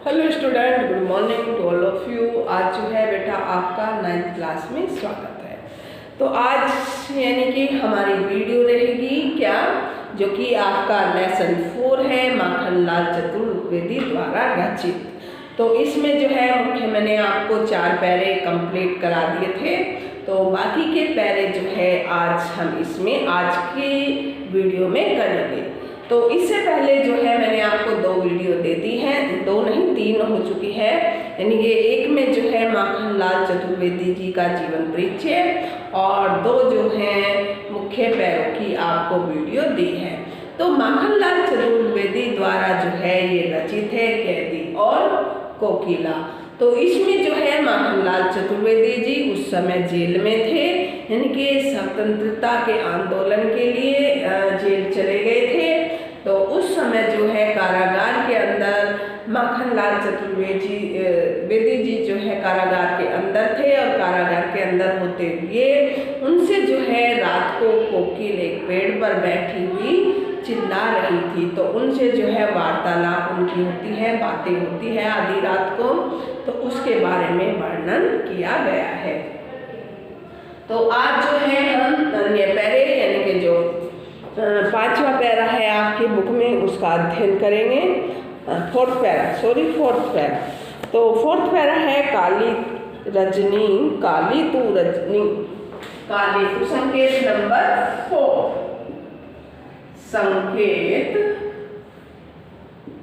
Hello student, good morning to all of you. आज जो है बेटा आपका 9th क्लास में स्वागत है। तो आज यानी कि हमारी वीडियो रहेगी क्या, जो कि आपका लेसन 4 है, माखनलाल चतुर्वेदी द्वारा रचित। तो इसमें जो है मुख्य मैंने आपको 4 पैरे कंप्लीट करा दिए थे, तो बाकी के पैरे जो है आज हम इसमें आज की वीडियो में करेंगे। तो इससे पहले जो है मैंने आपको 2 वीडियो दे दी हैं, 2 नहीं 3 हो चुकी है। यानी कि एक में जो है माखनलाल चतुर्वेदी जी का जीवन परिचय और 2 जो है मुख्य पैरों की आपको वीडियो दी है। तो माखनलाल चतुर्वेदी द्वारा जो है ये रचित है कैदी और कोकिला। तो इसमें जो है माखनलाल चतुर्वेदी जी उस समय जेल में थे, यानी कि स्वतंत्रता के आंदोलन के लिए जेल चले गए थे। तो उस समय जो है कारागार के अंदर माखनलाल चतुर्वेदी जी जो है कारागार के अंदर थे और कारागार के अंदर होते हुए उनसे जो है रात को कोकिल एक पेड़ पर बैठी हुई चिल्ला रही थी। तो उनसे जो है वार्तालाप उनकी होती है, बातें होती है आधी रात को, तो उसके बारे में वर्णन किया गया है। तो आज जो है हम अन्य पैरे यानी कि जो 5वां पैरा है आपकी बुक में उसका अध्ययन करेंगे। 4th para. तो 4th पैरा है काली रजनी, काली तू रजनी, काली तू संकेत नंबर 4। संकेत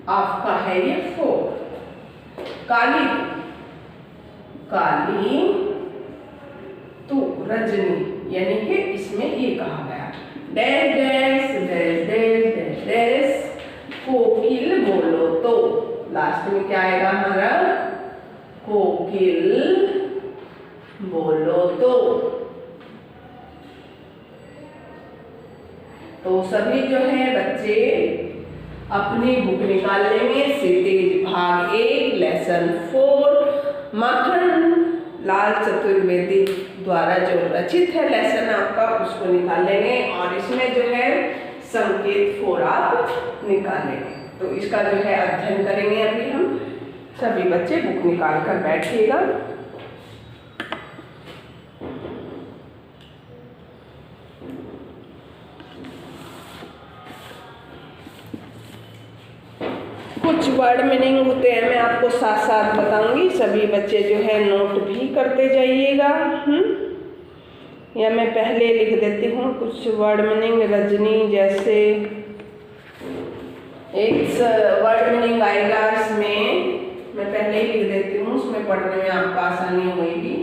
आपका है ये 4। काली तू रजनी, यानी कि इसमें ये कहा गया dash dash dash dash dash dash कोकिल बोलो तो। लास्ट में क्या आएगा हमारा, कोकिल बोलो तो सभी जो है बच्चे अपनी बुक निकाल लेंगे। क्षितिज भाग 1 लेसन 4 माखनलाल चतुर्वेदी द्वारा जो रचित है लेसन आपका उसको निकाल लेंगे और इसमें जो है संकेत 4 आप निकालेंगे। तो इसका जो है अध्ययन करेंगे अभी हम। सभी बच्चे बुक निकाल कर बैठिएगा। कुछ वर्ड मीनिंग होते हैं, मैं आपको साथ साथ बताऊंगी, सभी बच्चे जो है नोट भी करते जाइएगा। या मैं पहले लिख देती हूँ कुछ वर्ड मीनिंग। रजनी जैसे एक वर्ड मीनिंग आएगा, इसमें मैं पहले ही लिख देती हूँ, उसमें पढ़ने में आपको आसानी होगी।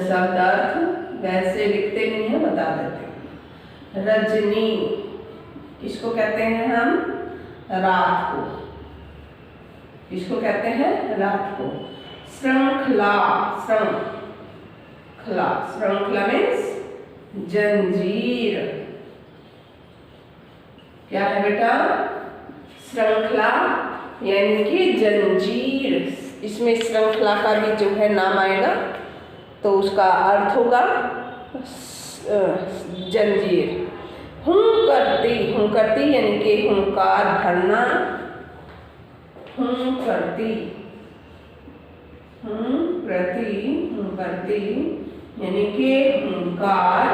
शब्द अर्थ वैसे लिखते नहीं है, बता देते हैं। रजनी किसको कहते हैं हम, रात को। किसको कहते हैं, रात को। श्रृंखला, श्रृंखला मीन्स जंजीर। क्या है बेटा, श्रृंखला यानी कि जंजीर। इसमें श्रृंखला का भी जो है नाम आएगा, तो उसका अर्थ होगा जंजीर। हुंकरती यानी कि हुंकार भरना, हुंकरती यानी कि हुंकार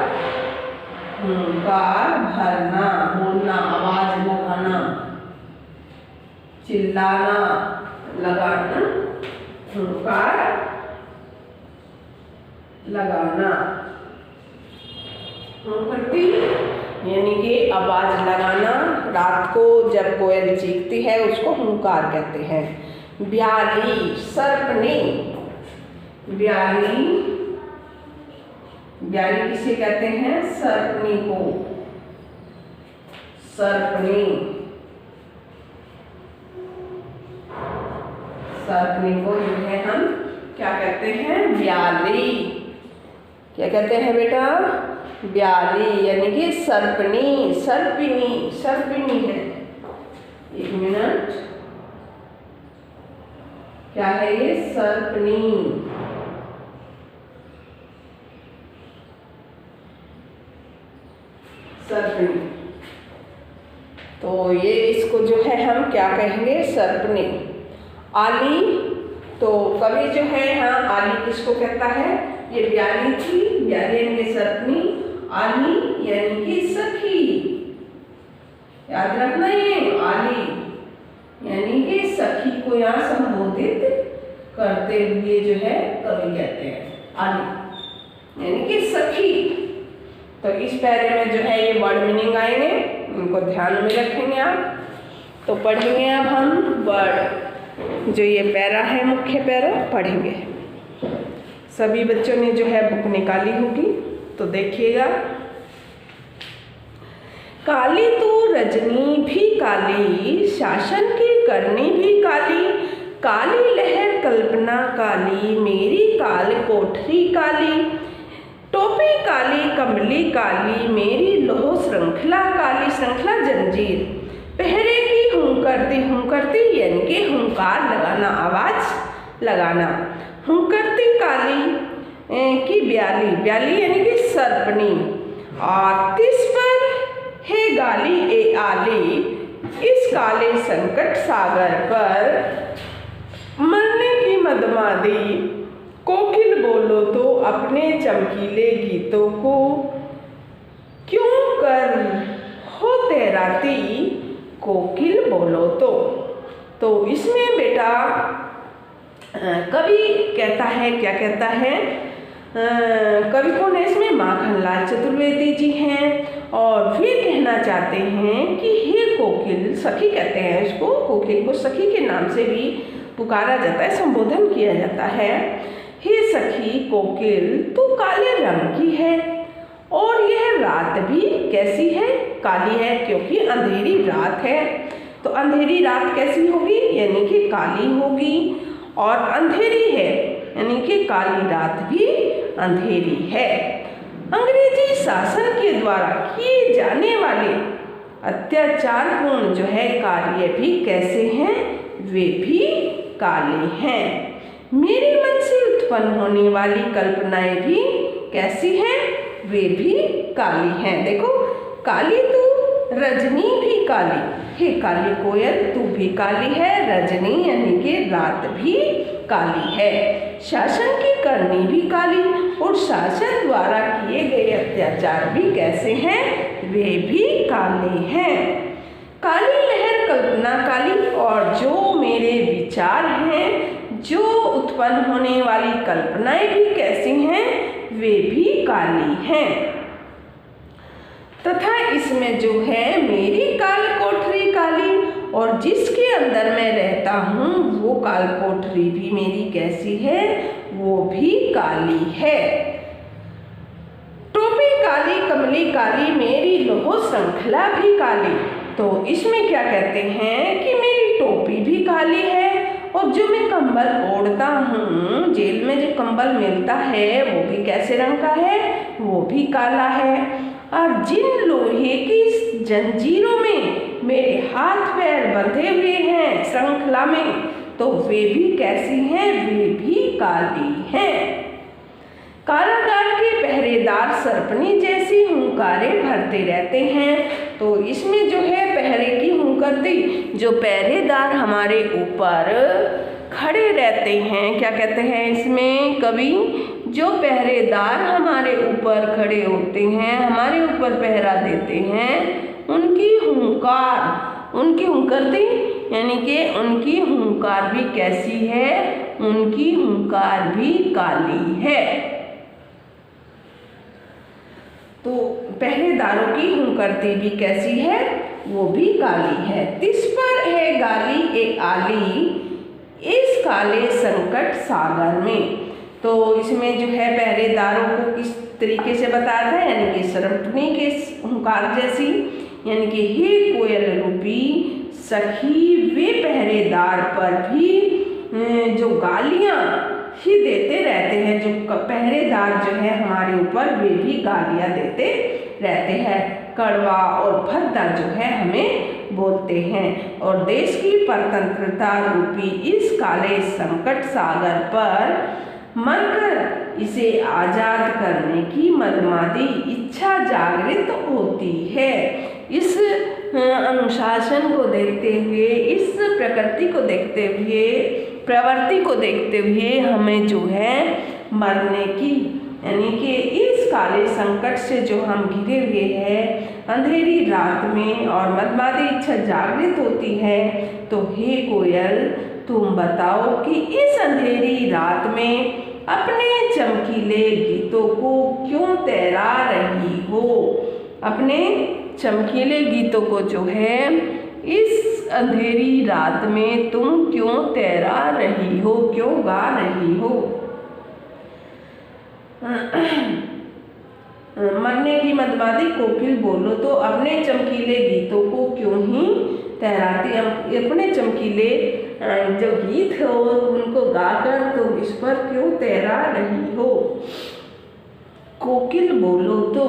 भरना, बोलना, आवाज लगाना, चिल्लाना, लगाना, हुंकार लगाना। हुंकरती यानी कि आवाज लगाना। रात को जब कोयल चीखती है उसको हुंकार कहते हैं। ब्याली, सर्पनी। ब्याली किसे कहते हैं, सर्पनी को। सर्पनी को जो है हम क्या कहते हैं, ब्याली। क्या कहते हैं बेटा, ब्याली यानी कि सर्पिनी है। 1 मिनट, क्या है ये, सर्पिनी। तो ये इसको जो है हम क्या कहेंगे, सर्पिनी। आली, तो कवि जो है यहाँ आली किसको कहता है? ये ब्याली थी, ब्याली यानी कि सर्पनी, आली यानी कि सखी। याद रखना ये आली यानी कि सखी को यहाँ संबोधित करते हुए जो है कवि कहते हैं आली यानी कि सखी। तो इस पैरे में जो है ये वर्ड मीनिंग आएंगे, इनको ध्यान में रखेंगे आप। तो पढ़ेंगे अब हम वर्ड, जो ये पैरा है मुख्य पैरा पढ़ेंगे। सभी बच्चों ने जो है बुक निकाली होगी, तो देखिएगा। काली तू रजनी भी काली, शासन की करनी भी काली, काली लहर कल्पना काली, मेरी काल कोठरी काली, टोपी काली कमली काली, मेरी लोह श्रृंखला काली, श्रृंखला जंजीर, पहरे की हुंकरती यानी कि हुंकार लगाना, आवाज लगाना, हुंकरती काली की ब्याली, ब्याली यानी कि सर्पनी, और तिस पर है गाली ए आली, इस काले संकट सागर पर मरने की मदमादी, कोकिल बोलो तो अपने चमकीले गीतों को, क्यों कर हो तैराती कोकिल बोलो तो इसमें बेटा कवि कहता है, क्या कहता है? कवि कौन है इसमें? माखनलाल चतुर्वेदी जी हैं, और फिर कहना चाहते हैं कि हे कोकिल, सखी कहते हैं इसको, कोकिल को सखी के नाम से भी पुकारा जाता है, संबोधन किया जाता है। हे सखी कोकिल, तू काले रंग की है, और यह रात भी कैसी है? काली है, क्योंकि अंधेरी रात है। तो अंधेरी रात कैसी होगी? यानी कि काली होगी, और अंधेरी है यानी कि काली रात भी अंधेरी है। अंग्रेजी शासन के द्वारा किए जाने वाले अत्याचारपूर्ण जो है कार्य भी कैसे हैं? वे भी काले हैं। मेरे मन से उत्पन्न होने वाली कल्पनाएं भी कैसी हैं? वे भी काली हैं। देखो, काली तू रजनी भी काली, हे काली कोयल तू भी काली है, रजनी यानी कि रात भी काली है। शासन की करनी भी काली, और शासन द्वारा किए गए अत्याचार भी कैसे हैं? वे भी काले हैं। काली लहर कल्पना काली, और जो मेरे विचार हैं, जो उत्पन्न होने वाली कल्पनाएं भी कैसी हैं? वे भी काली हैं। तथा इसमें जो है मेरी काल कोठरी काली, और जिसके अंदर मैं रहता हूँ वो काल कोठरी भी मेरी कैसी है? वो भी काली है। टोपी काली कमली काली, मेरी लोह श्रृंखला भी काली। तो इसमें क्या कहते हैं कि मेरी टोपी भी काली है, और जो मैं कंबल ओढ़ता हूँ, जेल में जो कंबल मिलता है वो भी कैसे रंग का है? वो भी काला है। और जिन लोहे की जंजीरों में मेरे हाथ पैर बंधे हुए हैं श्रृंखला में, तो वे भी कैसी हैं? वे भी काली हैं। कारागार के पहरेदार सर्पनी जैसी हुंकारें भरते रहते हैं। तो इसमें जो है पहरे की हुंकरती, जो पहरेदार हमारे ऊपर खड़े रहते हैं, क्या कहते हैं इसमें कवि? जो पहरेदार हमारे ऊपर खड़े होते हैं, हमारे ऊपर पहरा देते हैं, उनकी हुंकरती यानी कि उनकी हुंकार भी कैसी है? उनकी हुंकार भी काली है। तो पहरेदारों की हुंकरती भी कैसी है? वो भी काली है। तिस पर है गाली ए आली, इस काले संकट सागर में। तो इसमें जो है पहरेदारों को किस तरीके से बताया था? यानी कि सर्पनी के हुंकार जैसी, यानी कि हे कोयल रूपी सखी, वे पहरेदार पर भी जो गालियां ही देते रहते हैं, जो पहरेदार जो है हमारे ऊपर, वे भी गालियां देते रहते हैं, कड़वा और भद्दा जो है हमें बोलते हैं। और देश की स्वतंत्रता रूपी इस काले संकट सागर पर मरकर इसे आजाद करने की मदमादी इच्छा जागृत होती है। इस अनुशासन को देखते हुए, इस प्रकृति को देखते हुए, प्रवृत्ति को देखते हुए हमें जो है मरने की, यानी कि इस काले संकट से जो हम घिरे हुए हैं अंधेरी रात में और मदमादी इच्छा जागृत होती है, तो हे कोयल तुम बताओ कि इस अंधेरी रात में अपने चमकीले गीतों को क्यों तैरा रही हो। अपने चमकीले गीतों को जो है इस अंधेरी रात में तुम क्यों तैरा रही हो, क्यों गा रही हो। मरने की मदमादी कोकिल बोलो तो अपने चमकीले गीतों को क्यों ही तैराती, अपने चमकीले जो गीत हो उनको गाकर तुम इस पर क्यों तैरा रही हो। कोकिल बोलो तो,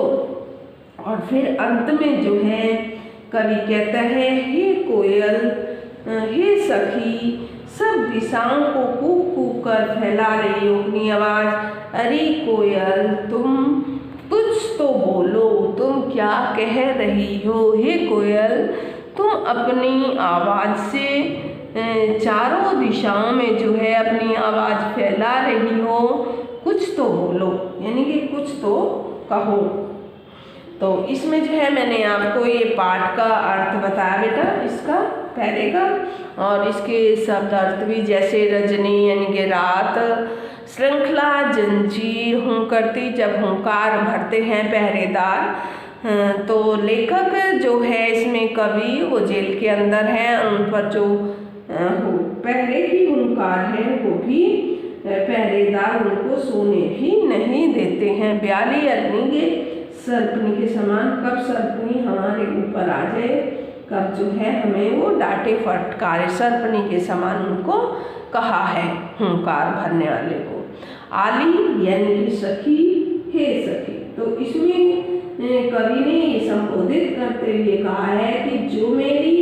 और फिर अंत में जो है कवि कहता है, हे कोयल, हे सखी, सब दिशाओं को कूक कूक कर फैला रही हो अपनी आवाज। अरे कोयल तुम कुछ तो बोलो, तुम क्या कह रही हो। हे कोयल तुम अपनी आवाज से चारों दिशाओं में जो है अपनी आवाज फैला रही हो, कुछ तो बोलो, यानी कि कुछ तो कहो। तो इसमें जो है मैंने आपको ये पाठ का अर्थ बताया बेटा, इसका पहले का, और इसके शब्द अर्थ भी, जैसे रजनी यानी कि रात, श्रृंखला जंजीर, हुंकरती जब हुंकार भरते हैं पहरेदार। तो लेखक जो है इसमें कवि वो जेल के अंदर हैं, उन पर जो पहरे की हुंकार है वो भी पहरेदार उनको सोने भी नहीं देते हैं। ब्याली अग्नि के सर्पनी के समान, कब सर्पनी हमारे ऊपर आ जाए, कब जो है हमें वो डांटे फटकारे, सर्पनी के समान उनको कहा है हुंकार भरने वाले को। आली यानी कि सखी, हे सखी। तो इसमें कवि ने ये संबोधित करते हुए कहा है कि जो मेरी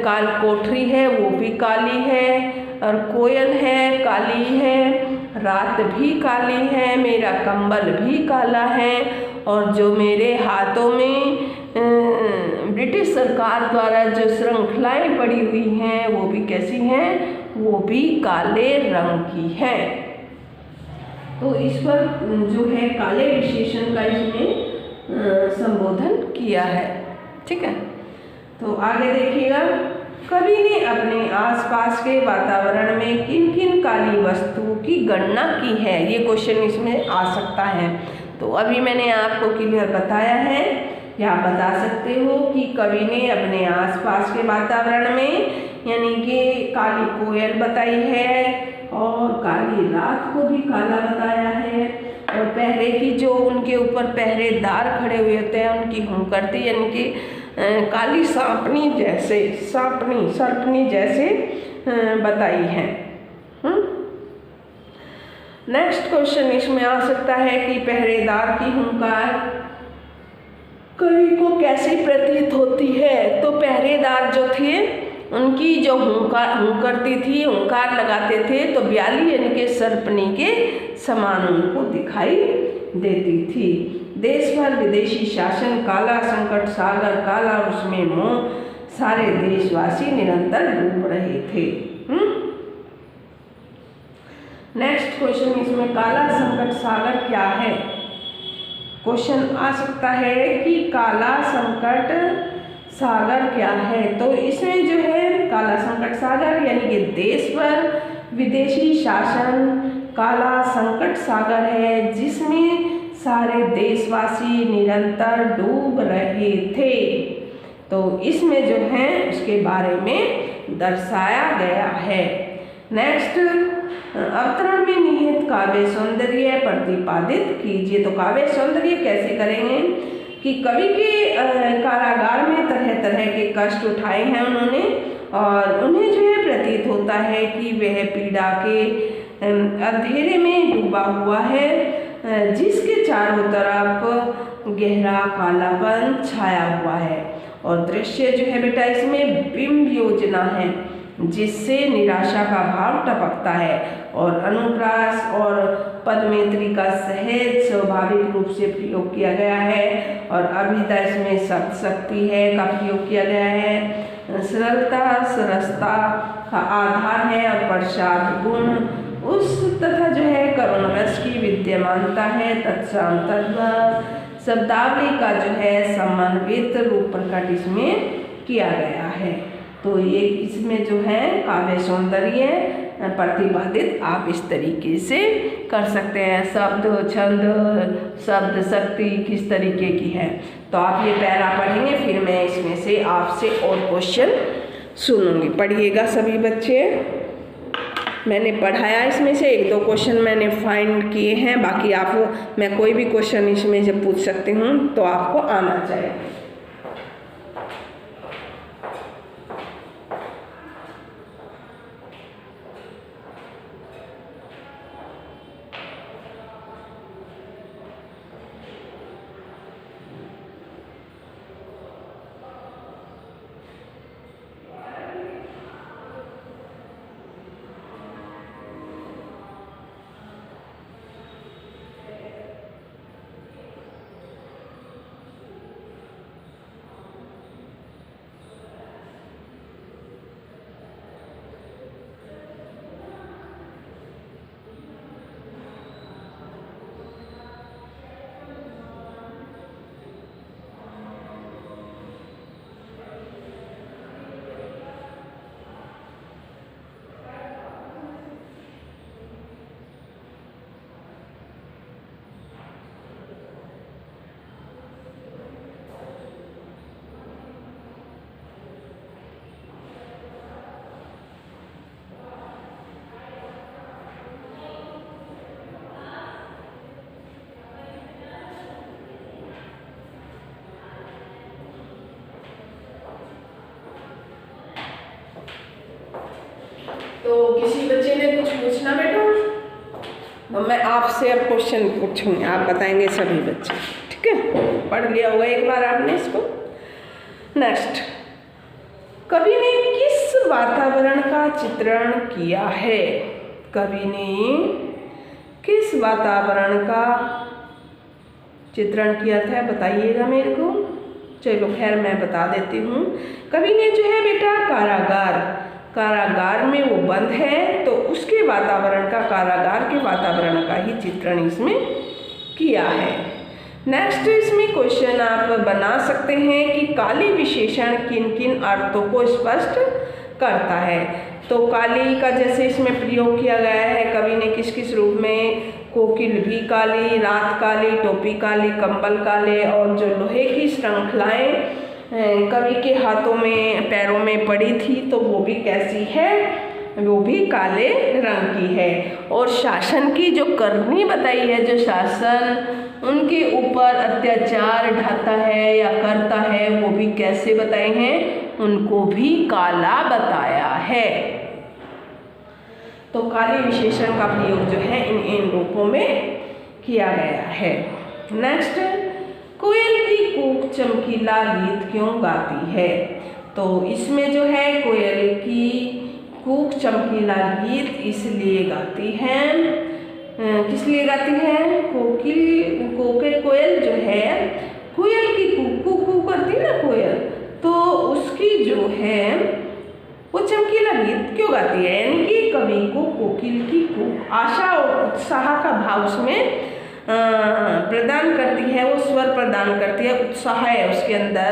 काल कोठरी है वो भी काली है, और कोयल है काली है, रात भी काली है, मेरा कंबल भी काला है, और जो मेरे हाथों में ब्रिटिश सरकार द्वारा जो श्रृंखलाएं पड़ी हुई हैं वो भी कैसी हैं, वो भी काले रंग की हैं। तो इस पर जो है काले विशेषण का इसमें संबोधन किया है। ठीक है, तो आगे देखिएगा, कवि ने अपने आसपास के वातावरण में किन किन काली वस्तुओं की गणना की है, ये क्वेश्चन इसमें आ सकता है। तो अभी मैंने आपको क्लियर बताया है, या बता सकते हो कि कवि ने अपने आसपास के वातावरण में यानी कि काली कोयल बताई है, और काली रात को भी काला बताया है, और पहरे की जो उनके ऊपर पहरेदार खड़े हुए होते हैं उनकी हुंकरती यानी कि काली सांपनी जैसे, सर्पनी जैसे बताई है। नेक्स्ट क्वेश्चन इसमें आ सकता है कि पहरेदार की हुंकार कवि को कैसी प्रतीत होती है। तो पहरेदार जो थे उनकी जो हुंकरती थी, हुंकार लगाते थे, तो ब्याली यानी कि सर्पनी के समान उनको दिखाई देती थी। देश भर विदेशी शासन, काला संकट सागर, काला उसमें मोह, सारे देशवासी निरंतर डूब रहे थे। नेक्स्ट क्वेश्चन इसमें काला संकट सागर क्या है। क्वेश्चन आ सकता है कि काला संकट सागर क्या है। तो इसमें जो है काला संकट सागर यानी कि देश पर विदेशी शासन काला संकट सागर है, जिसमें सारे देशवासी निरंतर डूब रहे थे। तो इसमें जो है उसके बारे में दर्शाया गया है। नेक्स्ट, अवतरण में निहित काव्य सौंदर्य प्रतिपादित कीजिए। तो काव्य सौंदर्य कैसे करेंगे कि कवि के कारागार में तरह तरह के कष्ट उठाए हैं उन्होंने, और उन्हें जो है प्रतीत होता है कि वह पीड़ा के अंधेरे में डूबा हुआ है, जिसके चारों तरफ गहरा कालापन छाया हुआ है। और दृश्य जो है बेटा इसमें बिंब योजना है, जिससे निराशा का भाव टपकता है। और अनुप्रास और पदमेत्री का सहज स्वाभाविक रूप से प्रयोग किया गया है। और अभिधा इसमें शब्द शक्ति है का प्रयोग किया गया है। सरलता सरसता का आधार है और प्रसाद गुण उस तथा जो है करुण रस की विद्यमानता है। तत्सम तद्भव शब्दावली का जो है समन्वित रूप प्रकट इसमें किया गया है। तो ये इसमें जो है काव्य सौंदर्य प्रतिपादित आप इस तरीके से कर सकते हैं। शब्द छंद शब्द शक्ति किस तरीके की है, तो आप ये पैरा पढ़ेंगे, फिर मैं इसमें से आपसे और क्वेश्चन सुनूंगी। पढ़िएगा सभी बच्चे। मैंने पढ़ाया इसमें से 1-2 क्वेश्चन मैंने फाइंड किए हैं, बाकी आप मैं कोई भी क्वेश्चन इसमें से पूछ सकती हूँ, तो आपको आना चाहिए। तो किसी बच्चे ने कुछ पूछना बेटा? तो मैं आपसे अब क्वेश्चन पूछूंगी, आप बताएंगे सभी बच्चे, ठीक है? पढ़ लिया होगा एक बार आपने इसको। नेक्स्ट, कवि ने किस वातावरण का चित्रण किया है? कवि ने किस वातावरण का चित्रण किया था, बताइएगा मेरे को। चलो खैर मैं बता देती हूँ। कवि ने जो है बेटा कारागार में वो बंद है, तो उसके वातावरण का, कारागार के वातावरण का ही चित्रण इसमें किया है। नेक्स्ट, इसमें क्वेश्चन आप बना सकते हैं कि काली विशेषण किन किन अर्थों को स्पष्ट करता है। तो काली का जैसे इसमें प्रयोग किया गया है, कवि ने किस किस रूप में, कोकिल भी काली, रात काली, टोपी काली, कंबल काले, और जो लोहे की श्रृंखलाएं कवि के हाथों में पैरों में पड़ी थी, तो वो भी कैसी है, वो भी काले रंग की है। और शासन की जो करनी बताई है, जो शासन उनके ऊपर अत्याचार ढाता है या करता है, वो भी कैसे बताए हैं, उनको भी काला बताया है। तो काले विशेषण का प्रयोग जो है इन रूपों में किया गया है। नेक्स्ट, कोयल की कूक चमकीला गीत क्यों गाती है? तो इसमें जो है कोयल की कूक चमकीला गीत इसलिए गाती है, किस लिए गाती है? कोयल जो है, कोयल की कूक करती है ना कोयल, तो उसकी जो है वो चमकीला गीत क्यों गाती है? यानी कि कवि को कोकिल की कूक आशा और उत्साह का भाव उसमें प्रदान करती है, वो स्वर प्रदान करती है, उत्साह है उसके अंदर,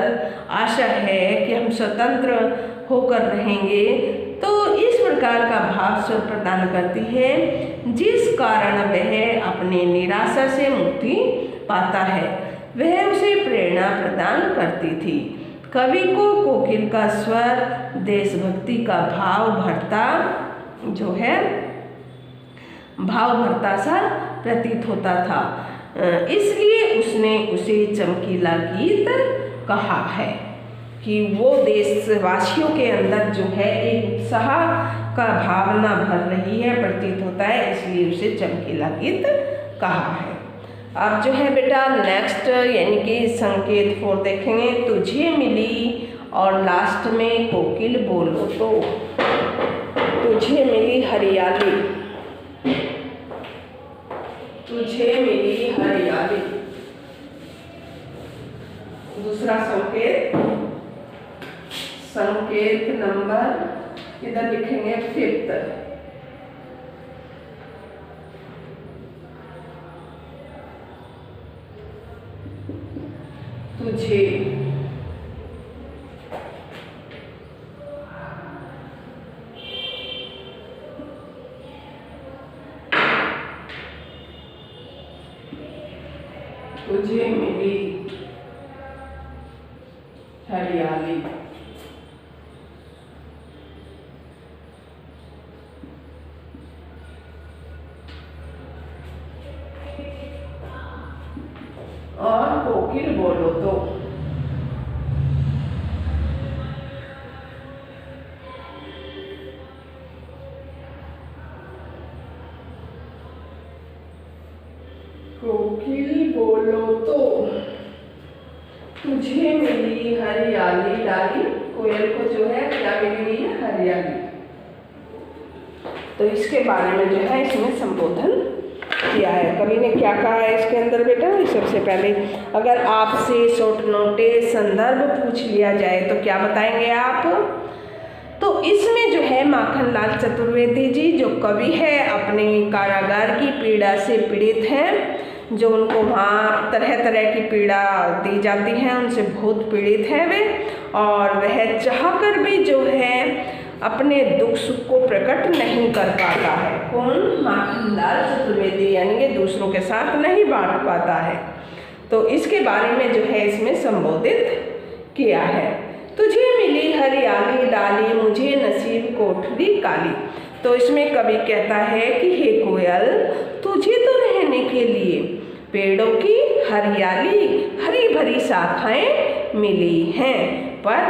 आशा है कि हम स्वतंत्र होकर रहेंगे, तो इस प्रकार का भाव स्वर प्रदान करती है, जिस कारण वह अपने निराशा से मुक्ति पाता है। वह उसे प्रेरणा प्रदान करती थी। कवि को कोकिल का स्वर देशभक्ति का भाव भरता सा प्रतीत होता था, इसलिए उसने उसे चमकीला गीत कहा है कि वो देशवासियों के अंदर जो है एक उत्साह का भावना भर रही है, प्रतीत होता है, इसलिए उसे चमकीला गीत कहा है। अब जो है बेटा नेक्स्ट यानी कि संकेत 4 देखेंगे। तुझे मिली और लास्ट में कोकिल बोलो तो। तुझे मिली हरियाली, तुझे मिली हरियाली। दूसरा संकेत, संकेत नंबर इधर लिखेंगे 5th। तुझे तुझे मिली हरियाली। और कोकिल बोलो तो कोकिल बोलो तो तुझे मिली हरियाली डाली। कोयल को जो है क्या मिली हुई है? हरियाली। तो इसके बारे में जो है इसमें संबोधन किया है। कवि ने क्या कहा है इसके अंदर बेटा? सबसे पहले अगर आपसे शॉर्ट नोटिस संदर्भ पूछ लिया जाए तो क्या बताएंगे आप? तो इसमें जो है माखनलाल चतुर्वेदी जी जो कवि है अपने कारागार की पीड़ा से पीड़ित हैं, जो उनको वहाँ तरह तरह की पीड़ा दी जाती है, उनसे बहुत पीड़ित है वे, और वह चाहकर भी जो है अपने दुख सुख को प्रकट नहीं कर पाता है। कौन? माखनलाल चतुर्वेदी, यानी कि दूसरों के साथ नहीं बांट पाता है। तो इसके बारे में जो है इसमें संबोधित किया है। तुझे मिली हरियाली डाली, मुझे नसीब कोठरी काली। तो इसमें कवि कहता है कि हे कोयल, तुझे तो रहने के लिए पेड़ों की हरियाली हरी भरी शाखाएं मिली हैं, पर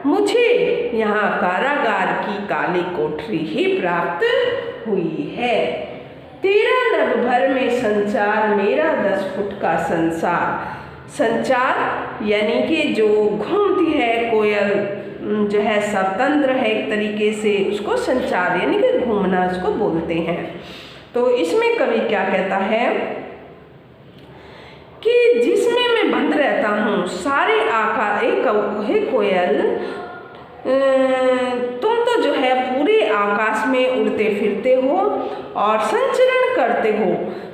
मुझे यहाँ कारागार की काली कोठरी ही प्राप्त हुई है। तेरा नभ भर में संचार, मेरा 10 फुट का संसार। संचार यानी कि जो घूमती है कोयल, जो है स्वतंत्र है एक तरीके से, उसको संचार यानी कि घूमना उसको बोलते हैं। तो इसमें कवि क्या कहता है कि जिसमें मैं बंद रहता हूँ सारे आकाश, हे कोयल तुम तो जो है पूरे आकाश में उड़ते फिरते हो और संचरण करते हो,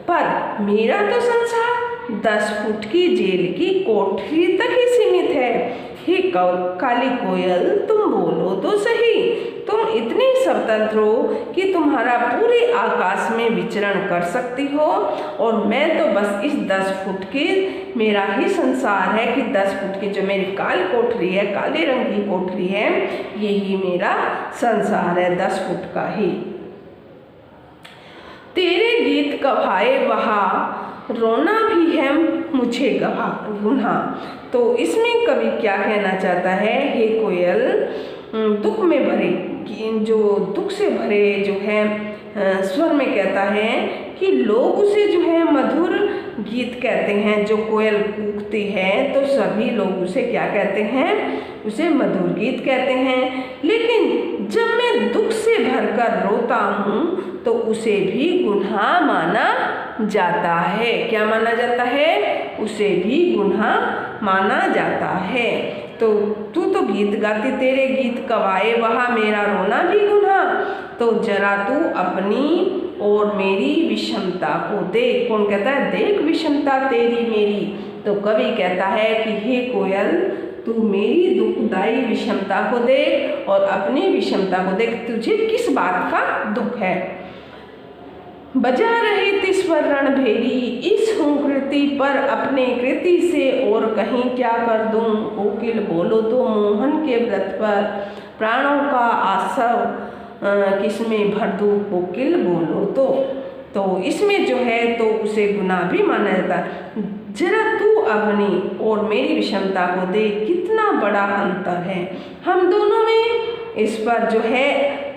पर मेरा तो संसार 10 फुट की जेल की कोठरी तक ही सीमित है। हे काली कोयल, तुम बोलो तो सही, तुम इतनी स्वतंत्र हो कि तुम्हारा पूरे आकाश में विचरण कर सकती हो, और मैं तो बस इस 10 फुट के मेरा ही संसार है कि 10 फुट की जो मेरी काली कोठरी है, काले रंग की कोठरी है, यही मेरा संसार है 10 फुट का ही। तेरे गीत कभाए वहा, रोना भी है मुझे गुनाह। तो इसमें कवि क्या कहना चाहता है? हे कोयल, दुख में भरे, जो दुख से भरे जो है स्वर में कहता है कि लोग उसे जो है मधुर गीत कहते हैं। जो कोयल कूकती है तो सभी लोग उसे क्या कहते हैं? उसे मधुर गीत कहते हैं। लेकिन जब मैं दुख से भरकर रोता हूँ तो उसे भी गुनाह माना जाता है। क्या माना जाता है? उसे भी गुनाह माना जाता है। तो तू तो गीत गाती, तेरे गीत कवाए वहाँ मेरा रोना भी गुनाह। तो जरा तू अपनी और मेरी विषमता को देख। कौन कहता है? देख विषमता तेरी मेरी। तो कवि कहता है कि हे कोयल, तू मेरी दुखदाई विषमता को देख और अपनी विषमता को देख, तुझे किस बात का दुख है। बजा रही तिस पर रणभेरी, इस हूँ कृति पर अपने कृति से और कहीं क्या कर दूँ। कोकिल बोलो तो मोहन के व्रत पर प्राणों का आसव किसमें भर दूँ। कोकिल बोलो तो इसमें जो है तो उसे गुनाह भी माना जाता है। जरा तू अपनी और मेरी विषमता को देख, कितना बड़ा अंतर है हम दोनों में। इस पर जो है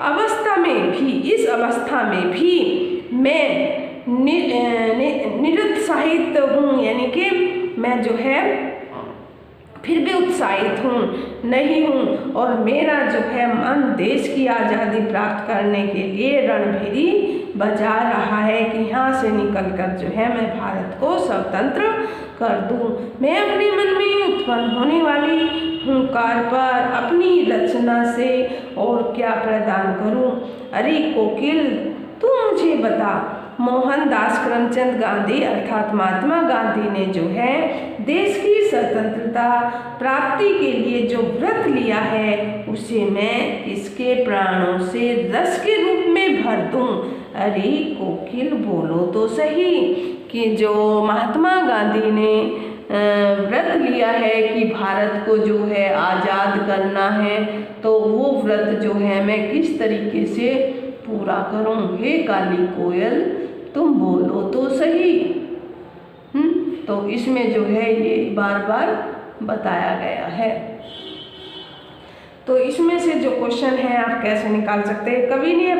अवस्था में भी, इस अवस्था में भी मैं निरुत्साहित हूँ, यानी कि मैं जो है फिर भी उत्साहित नहीं हूँ और मेरा जो है मन देश की आज़ादी प्राप्त करने के लिए रणभेरी बजा रहा है कि यहाँ से निकलकर जो है मैं भारत को स्वतंत्र कर दूँ। मैं अपने मन में उत्पन्न होने वाली हुंकार पर अपनी रचना से और क्या प्रदान करूँ। अरे कोकिल, तू मुझे बता, मोहनदास करमचंद गांधी अर्थात महात्मा गांधी ने जो है देश की स्वतंत्रता प्राप्ति के लिए जो व्रत लिया है उसे मैं किसके प्राणों से रस के रूप में भर दूं। अरे कोकिल, बोलो तो सही कि जो महात्मा गांधी ने व्रत लिया है कि भारत को जो है आज़ाद करना है, तो वो व्रत जो है मैं किस तरीके से पूरा करूं। हे काली कोयल, तुम बोलो तो सही। तो इसमें जो है ये बार बार बताया गया है। तो इसमें से जो क्वेश्चन है आप कैसे निकाल सकते हैं। कवि ने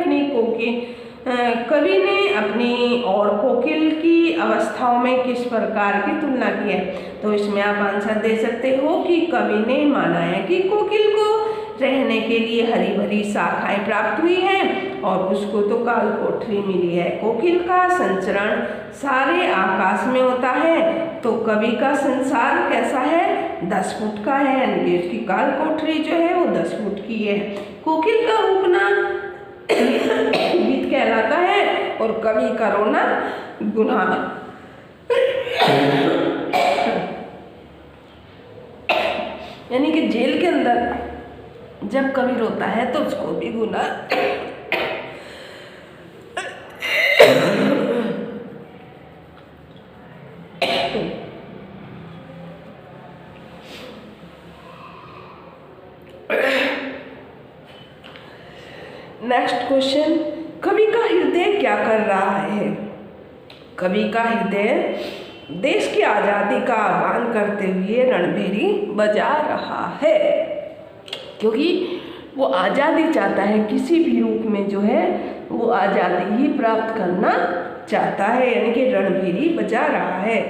अपनी और कोकिल की अवस्थाओं में किस प्रकार की तुलना की है। तो इसमें आप आंसर दे सकते हो कि कवि ने माना है कि कोकिल को रहने के लिए हरी भरी शाखाएं प्राप्त हुई हैं और उसको तो काल कोठरी मिली है। कोकिल का संचरण सारे आकाश में होता है, तो कवि का संसार कैसा है, 10 फुट का है, यानी कि उसकी काल कोठरी जो है वो 10 फुट की है। कोकिल का रूपना गीत कहलाता है और कवि का रोना गुनाह। यानी कि जेल के अंदर जब कवि रोता है तो उसको भी गुनाह। नेक्स्ट क्वेश्चन, कवि का हृदय क्या कर रहा है। कवि का हृदय देश की आज़ादी का आह्वान करते हुए रणभेरी बजा रहा है, क्योंकि वो आज़ादी चाहता है, किसी भी रूप में जो है वो आज़ादी ही प्राप्त करना चाहता है, यानी कि रणभेरी बजा रहा है।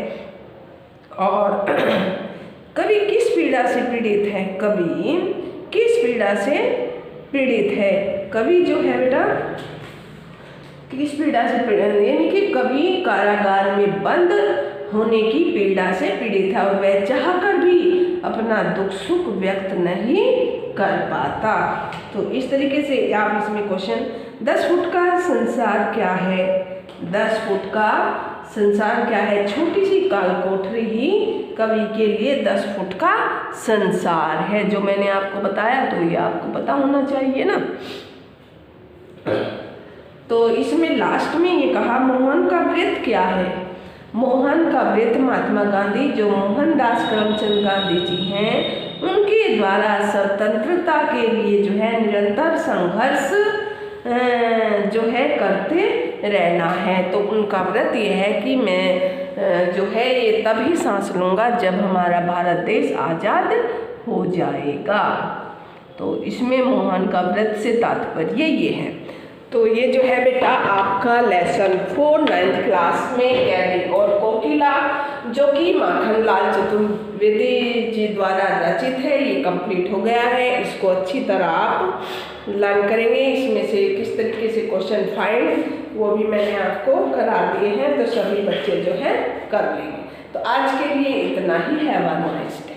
और कवि किस पीड़ा से पीड़ित है। कवि किस पीड़ा से पीड़ित है। कवि जो है बेटा किस पीड़ा से पीड़ित, यानी कि कवि कारागार में बंद होने की पीड़ा से पीड़ित है और वह चाहकर भी अपना दुख सुख व्यक्त नहीं कर पाता। तो इस तरीके से आप इसमें क्वेश्चन, 10 फुट का संसार क्या है। 10 फुट का संसार क्या है। छोटी सी काल कोठरी ही कवि के लिए 10 फुट का संसार है, जो मैंने आपको बताया, तो ये आपको पता होना चाहिए ना। तो इसमें लास्ट में ये कहा मोहन का व्रत क्या है। मोहन का व्रत महात्मा गांधी, जो मोहनदास करमचंद गांधी जी हैं, उनके द्वारा स्वतंत्रता के लिए जो है निरंतर संघर्ष जो है करते रहना है। तो उनका व्रत ये है कि मैं जो है ये तभी सांस लूँगा जब हमारा भारत देश आज़ाद हो जाएगा। तो इसमें मोहन का व्रत से तात्पर्य ये है। तो ये जो है बेटा आपका लेसन 4 9th क्लास में कैदी और कोकिला, जो कि माखनलाल चतुर्वेदी जी द्वारा रचित है, ये कंप्लीट हो गया है। इसको अच्छी तरह आप लर्न करेंगे। इसमें से किस तरीके से क्वेश्चन फाइंड, वो भी मैंने आपको करा दिए हैं, तो सभी बच्चे जो है कर लेंगे। तो आज के लिए इतना ही। Have a nice day.